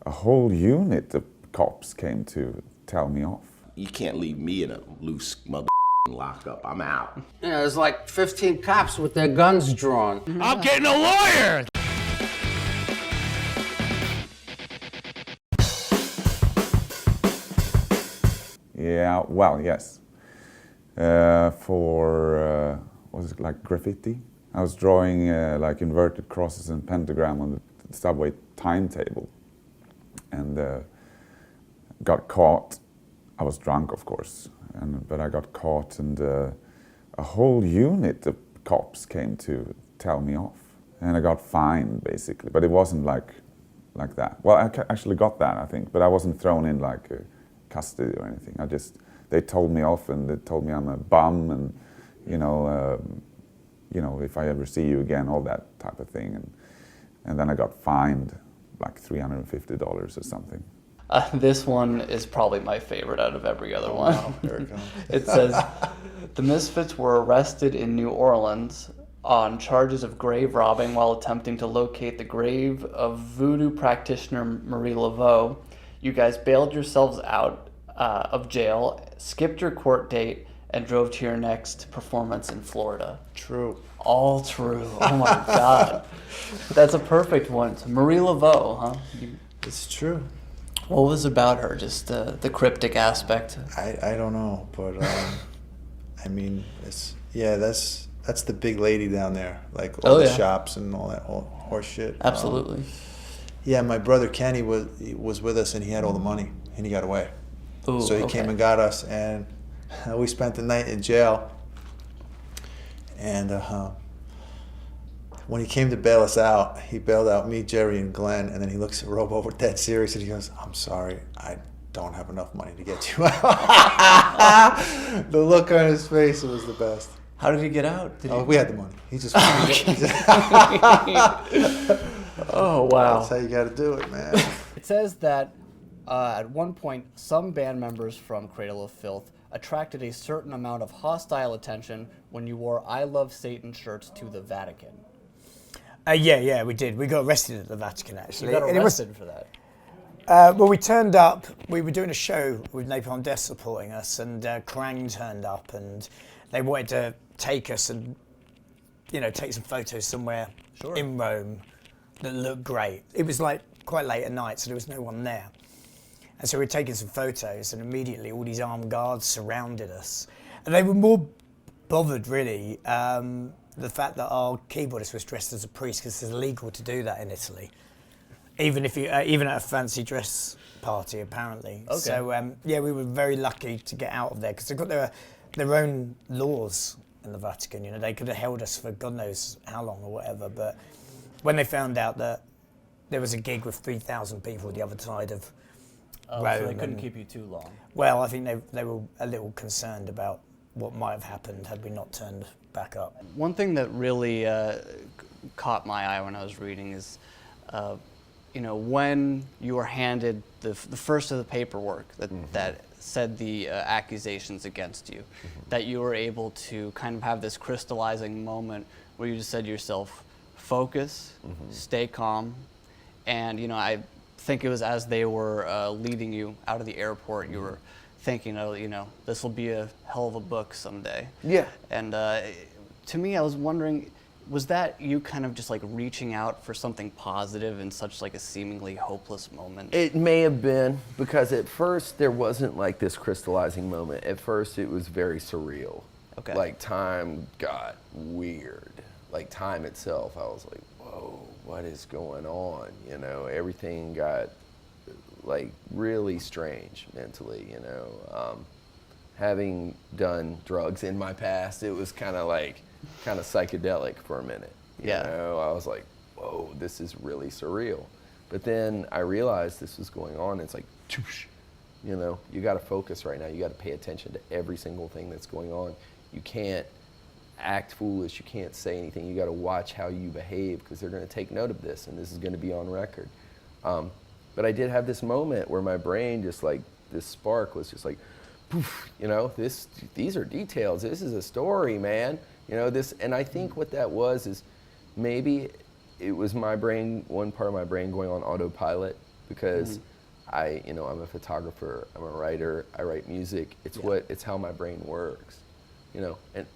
a whole unit of cops came to tell me off. You can't leave me in a loose mother lockup. I'm out. Yeah, there's like 15 cops with their guns drawn. I'm getting a lawyer! Yeah, well, yes. For, was it like graffiti? I was drawing like inverted crosses and pentagram on the subway timetable, and got caught. I was drunk, of course, but I got caught, and a whole unit of cops came to tell me off, and I got fined basically. But it wasn't like that. Well, I actually got that, I think, but I wasn't thrown in like custody or anything. They told me off, and they told me I'm a bum, and you know, if I ever see you again, all that type of thing, and then I got fined like $350 or something. This one is probably my favorite out of every other one. Wow, there it comes. It says, the Misfits were arrested in New Orleans on charges of grave robbing while attempting to locate the grave of voodoo practitioner Marie Laveau. You guys bailed yourselves out of jail, skipped your court date, and drove to your next performance in Florida. True. All true. Oh my God. That's a perfect one. It's Marie Laveau, huh? It's true. What was about her? Just the cryptic aspect? I don't know, but I mean, that's the big lady down there, like all the shops and all that horse shit. Absolutely. Yeah, my brother Kenny was with us, and he had all the money, and he got away. Ooh, so he came and got us, and we spent the night in jail. And when he came to bail us out, he bailed out me, Jerry, and Glenn, and then he looks at Robo dead serious, and he goes, "I'm sorry, I don't have enough money to get you out." The look on his face, it was the best. How did he get out? We had the money. He just. Oh, wow. That's how you got to do it, man. It says that at one point, some band members from Cradle of Filth attracted a certain amount of hostile attention when you wore I Love Satan shirts to the Vatican. Yeah, we did. We got arrested at the Vatican, actually. You got arrested for that? Well, we turned up. We were doing a show with Napalm Death supporting us, and Krang turned up, and they wanted to take us and, take some photos somewhere in Rome that looked great. It was like quite late at night, so there was no one there. And so we were taking some photos, and immediately all these armed guards surrounded us. And they were more bothered, really, the fact that our keyboardist was dressed as a priest, because it's illegal to do that in Italy, even if you, even at a fancy dress party, apparently. Okay. So we were very lucky to get out of there, because they've got their own laws in the Vatican. They could have held us for God knows how long or whatever. But when they found out that there was a gig with 3,000 people the other side of Rome, so they couldn't keep you too long. Well, I think they were a little concerned about what might have happened had we not turned back up. One thing that really caught my eye when I was reading is, when you were handed the first of the paperwork that said the accusations against you, that you were able to kind of have this crystallizing moment where you just said to yourself, focus, stay calm, and I think it was as they were leading you out of the airport, you were thinking, this will be a hell of a book someday. Yeah. And to me, I was wondering, was that you kind of just like reaching out for something positive in such like a seemingly hopeless moment? It may have been, because at first there wasn't like this crystallizing moment. At first it was very surreal. Okay. Like time got weird. Like time itself, I was like, whoa, what is going on? Everything got like really strange mentally, Having done drugs in my past, it was kind of psychedelic for a minute. Yeah. I was like, whoa, this is really surreal. But then I realized this was going on. It's like, toosh, you got to focus right now. You got to pay attention to every single thing that's going on. You can't act foolish. You can't say anything. You got to watch how you behave, because they're going to take note of this, and this is going to be on record. But I did have this moment where my brain just like, this spark was just like, poof, these are details. This is a story, man. And I think what that was is maybe it was my brain, one part of my brain going on autopilot, because I'm a photographer, I'm a writer, I write music. It's how my brain works,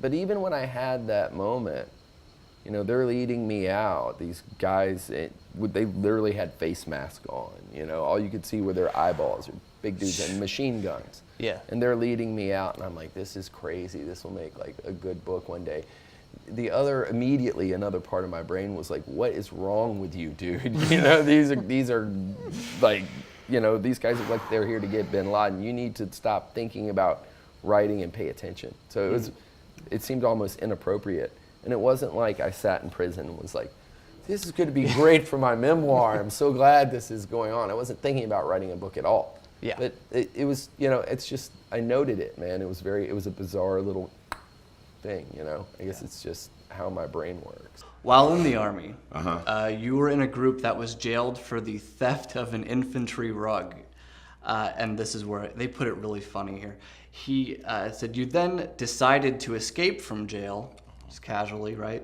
but even when I had that moment, they're leading me out. These guys, they literally had face masks on, all you could see were their eyeballs, or big dudes and machine guns. Yeah. And they're leading me out, and I'm like, this is crazy. This will make like a good book one day. Immediately another part of my brain was like, what is wrong with you, dude? These are like, these guys look like they're here to get bin Laden. You need to stop thinking about writing and pay attention. So it seemed almost inappropriate. And it wasn't like I sat in prison and was like, this is going to be great for my memoir. I'm so glad this is going on. I wasn't thinking about writing a book at all. Yeah. But it was, it's just, I noted it, man. It was a bizarre little thing, I guess it's just how my brain works. While in the Army, you were in a group that was jailed for the theft of an infantry rug. And this is where they put it really funny here. He said, you then decided to escape from jail, just casually, right?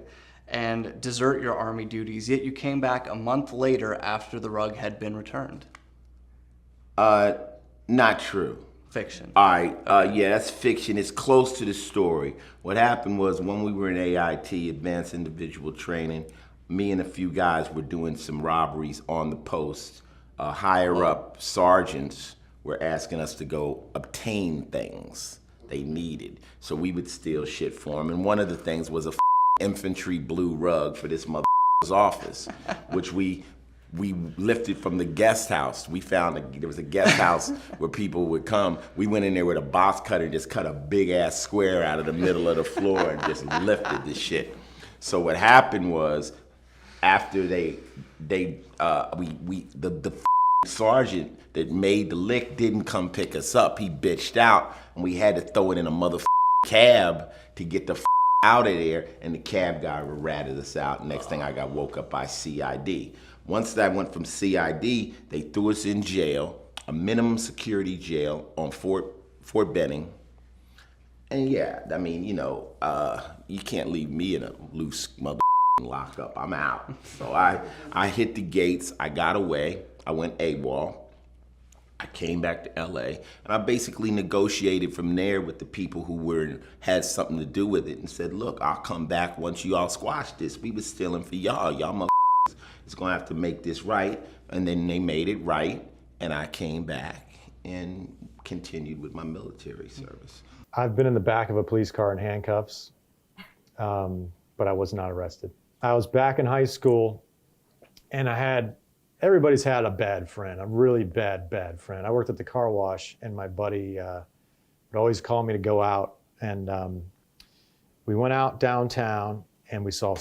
And desert your Army duties, yet you came back a month later after the rug had been returned. Not true. Fiction. All right, yeah, that's fiction. It's close to the story. What happened was when we were in AIT, Advanced Individual Training, me and a few guys were doing some robberies on the post. Higher up sergeants were asking us to go obtain things they needed. So we would steal shit for them. And one of the things was a infantry blue rug for this motherfucker's office, which we lifted from the guest house. We found there was a guest house where people would come. We went in there with a box cutter and just cut a big ass square out of the middle of the floor and just lifted the shit. So what happened was, after the sergeant that made the lick didn't come pick us up. He bitched out, and we had to throw it in a cab to get the out of there, and the cab guy ratted us out. Next thing I got woke up by CID. Once that went from CID, they threw us in jail, a minimum security jail on Fort Benning. And yeah, I mean, you can't leave me in a loose lockup. I'm out. So I hit the gates. I got away. I went AWOL. I came back to LA, and I basically negotiated from there with the people who had something to do with it, and said, look, I'll come back once you all squash this. We was stealing for y'all. Y'all motherfuckers is gonna have to make this right. And then they made it right, and I came back and continued with my military service. I've been in the back of a police car in handcuffs, but I was not arrested. I was back in high school, and everybody's had a bad friend, a really bad friend. I worked at the car wash, and my buddy would always call me to go out. And we went out downtown, and we saw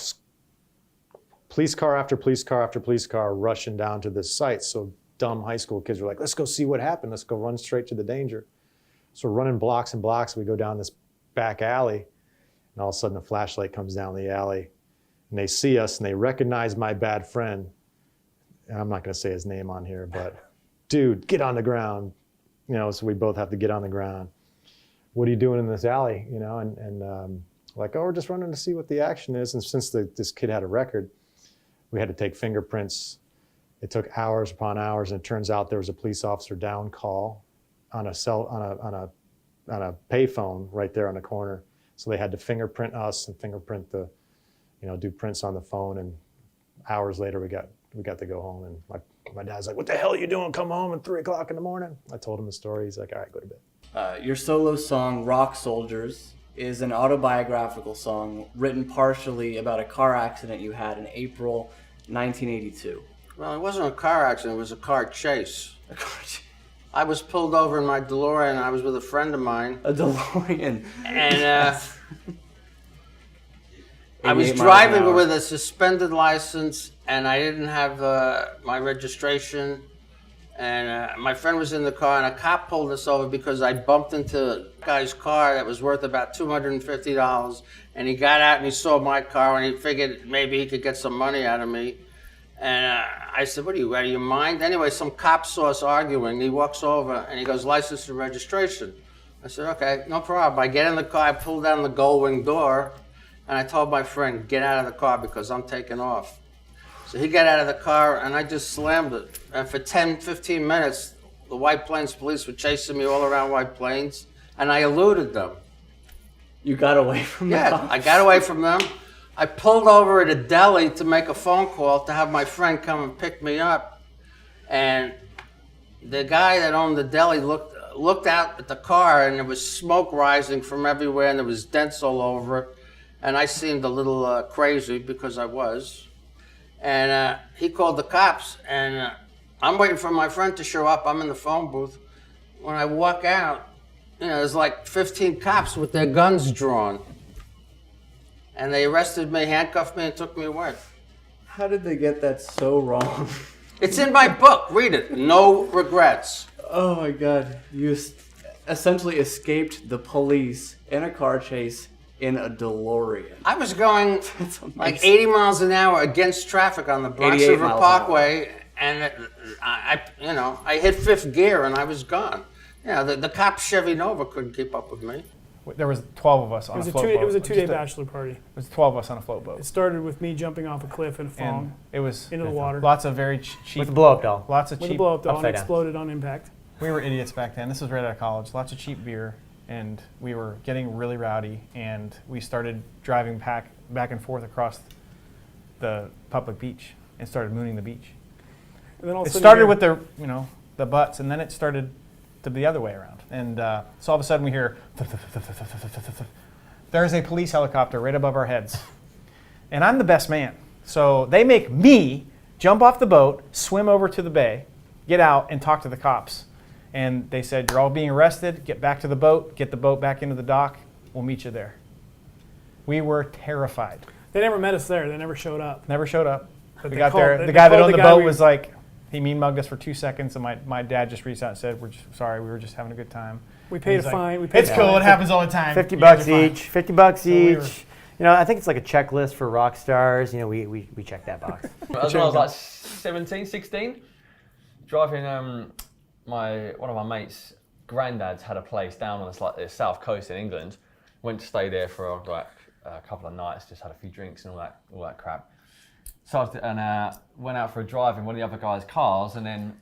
police car after police car after police car rushing down to this site. So dumb high school kids were like, let's go see what happened. Let's go run straight to the danger. So we're running blocks and blocks. We go down this back alley, and all of a sudden a flashlight comes down the alley, and they see us, and they recognize my bad friend. And I'm not going to say his name on here, but dude, get on the ground. So we both have to get on the ground. What are you doing in this alley? And like, oh, we're just running to see what the action is. And since this kid had a record, we had to take fingerprints. It took hours upon hours, and it turns out there was a police officer down call on a payphone right there on the corner. So they had to fingerprint us and fingerprint do prints on the phone. And hours later, we got to go home, and my dad's like, what the hell are you doing? Come home at 3 o'clock in the morning. I told him the story. He's like, all right, go to bed. Your solo song, Rock Soldiers, is an autobiographical song written partially about a car accident you had in April 1982. Well, it wasn't a car accident, it was a car chase. I was pulled over in my Delorean, I was with a friend of mine. A DeLorean. And I was driving with a suspended license, and I didn't have my registration. And my friend was in the car, and a cop pulled us over because I bumped into a guy's car that was worth about $250. And he got out and he saw my car, and he figured maybe he could get some money out of me. And I said, what are you, out of your mind? Anyway, some cop saw us arguing. He walks over, and he goes, license and registration. I said, okay, no problem. I get in the car, I pull down the gull wing door, and I told my friend, get out of the car because I'm taking off. So he got out of the car, and I just slammed it. And for 10, 15 minutes, the White Plains police were chasing me all around White Plains, and I eluded them. You got away from them? Yeah, I got away from them. I pulled over at a deli to make a phone call to have my friend come and pick me up. And the guy that owned the deli looked out at the car, and there was smoke rising from everywhere, and there was dents all over it. And I seemed a little crazy, because I was. And he called the cops, and I'm waiting for my friend to show up. I'm in the phone booth. When I walk out, there's like 15 cops with their guns drawn. And they arrested me, handcuffed me, and took me away. How did they get that so wrong? It's in my book. Read it. No regrets. Oh my God. You essentially escaped the police in a car chase in a Delorean. I was going like 80 miles an hour against traffic on the Bronx River Parkway, and I hit fifth gear and I was gone. The cop Chevy Nova couldn't keep up with me. There was 12 of us on a float boat. It was a two-day bachelor party. It was 12 of us on a float boat. It started with me jumping off a cliff and falling into the water. Lots of very cheap. With a blow-up doll. Lots of with cheap. a blow-up doll, and upside down. exploded on impact. We were idiots back then. This was right out of college. Lots of cheap beer, and we were getting really rowdy, and we started driving back and forth across the public beach and started mooning the beach. And then all of a It sudden started you with the butts, and then it started to the other way around. And so all of a sudden we hear, there's a police helicopter right above our heads. And I'm the best man. So they make me jump off the boat, swim over to the bay, get out, and talk to the cops. And they said, you're all being arrested, get back to the boat, get the boat back into the dock, we'll meet you there. We were terrified. They never met us there. They never showed up. Never showed up. But We they got called- there. they The guy that called owned the the guy boat we- was like, he mean mugged us for 2 seconds, and my dad just reached out and said, we're just sorry, we were just having a good time. We paid a He's like, fine. We paid It's a cool, fine. it happens all the time. $50 You guys are fine." each. $50 we were- each. I think it's like a checklist for rock stars. We check that box. When I was like 17, 16, driving one of my mates' granddads had a place down on the south coast in England. Went to stay there for like a couple of nights, just had a few drinks and all that crap. So went out for a drive in one of the other guys' cars, and then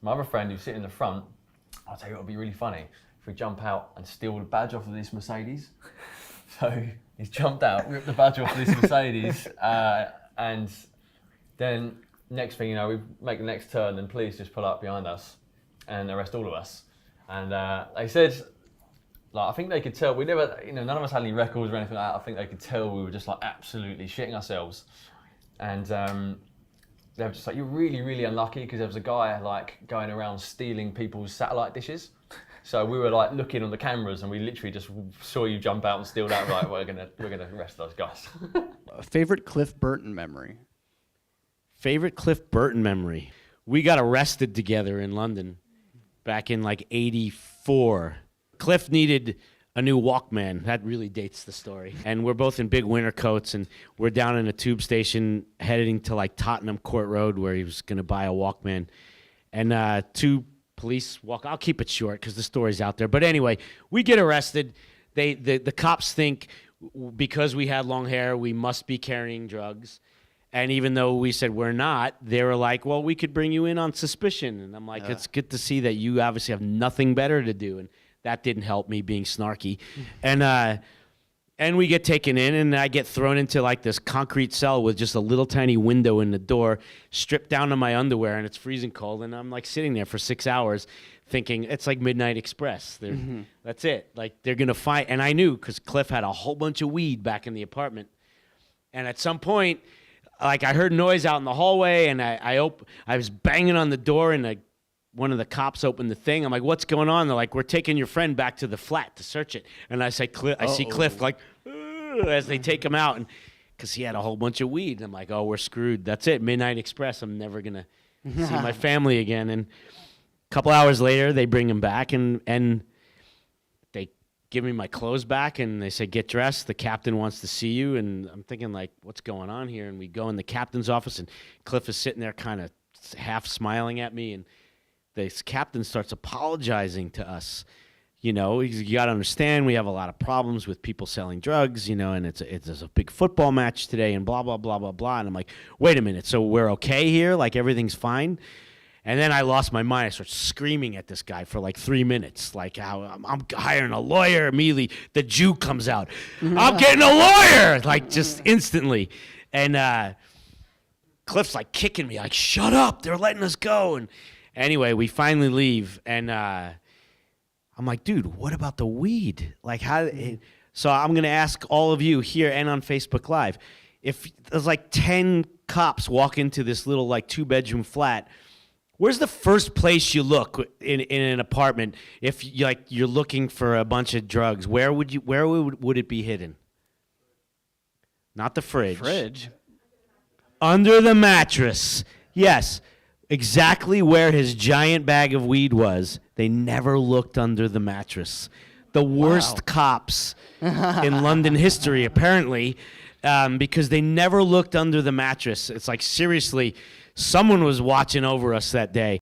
my other friend who's sitting in the front, I'll tell you what would be really funny if we jump out and steal the badge off of this Mercedes. So he's jumped out, ripped the badge off of this Mercedes, and then next thing you know, we make the next turn, and police just pull up behind us and arrest all of us. And they said, like, I think they could tell, we never, none of us had any records or anything like that. I think they could tell we were just like absolutely shitting ourselves. And they were just like, you're really, really unlucky, because there was a guy like going around stealing people's satellite dishes. So we were like looking on the cameras, and we literally just saw you jump out and steal that. Right, we're gonna arrest those guys. Favorite Cliff Burton memory? Favorite Cliff Burton memory? We got arrested together in London back in like '84. Cliff needed a new Walkman. That really dates the story. And we're both in big winter coats, and we're down in a tube station heading to like Tottenham Court Road, where he was going to buy a Walkman. And two police walk. I'll keep it short because the story's out there. But anyway, we get arrested. The cops think because we had long hair, we must be carrying drugs. And even though we said we're not, they were like, well, we could bring you in on suspicion. And I'm like, it's good to see that you obviously have nothing better to do. And that didn't help me being snarky. And we get taken in, and I get thrown into like this concrete cell with just a little tiny window in the door, stripped down to my underwear, and it's freezing cold. And I'm like sitting there for 6 hours thinking it's like Midnight Express. That's it. Like they're going to fight. And I knew because Cliff had a whole bunch of weed back in the apartment. And at some point, like I heard noise out in the hallway, and I was banging on the door, and one of the cops opened the thing. I'm like, what's going on? They're like, we're taking your friend back to the flat to search it. And I say, I see Cliff like, as they take him out, and because he had a whole bunch of weed. And I'm like, oh, we're screwed. That's it. Midnight Express. I'm never going to see my family again. And a couple hours later, they bring him back, and they give me my clothes back, and they say, get dressed. The captain wants to see you. And I'm thinking, like, what's going on here? And we go in the captain's office, and Cliff is sitting there kind of half smiling at me, and this captain starts apologizing to us. You know, you got to understand we have a lot of problems with people selling drugs, you know, and it's a big football match today and blah, blah, blah, blah, blah. And I'm like, wait a minute, so we're okay here? Like everything's fine? And then I lost my mind. I started screaming at this guy for like 3 minutes, like how I'm hiring a lawyer. Immediately, the Jew comes out. I'm getting a lawyer, like just instantly. And Cliff's like kicking me, like, shut up, they're letting us go. And anyway, we finally leave, and I'm like, dude, what about the weed? Like, so I'm going to ask all of you here and on Facebook Live, if there's like 10 cops walk into this little like 2-bedroom flat, where's the first place you look in an apartment if you're looking for a bunch of drugs? Where would it be hidden? Not the fridge. Fridge. Under the mattress. Yes. Exactly where his giant bag of weed was. They never looked under the mattress. The worst cops in London history, apparently, because they never looked under the mattress. It's like, seriously, someone was watching over us that day.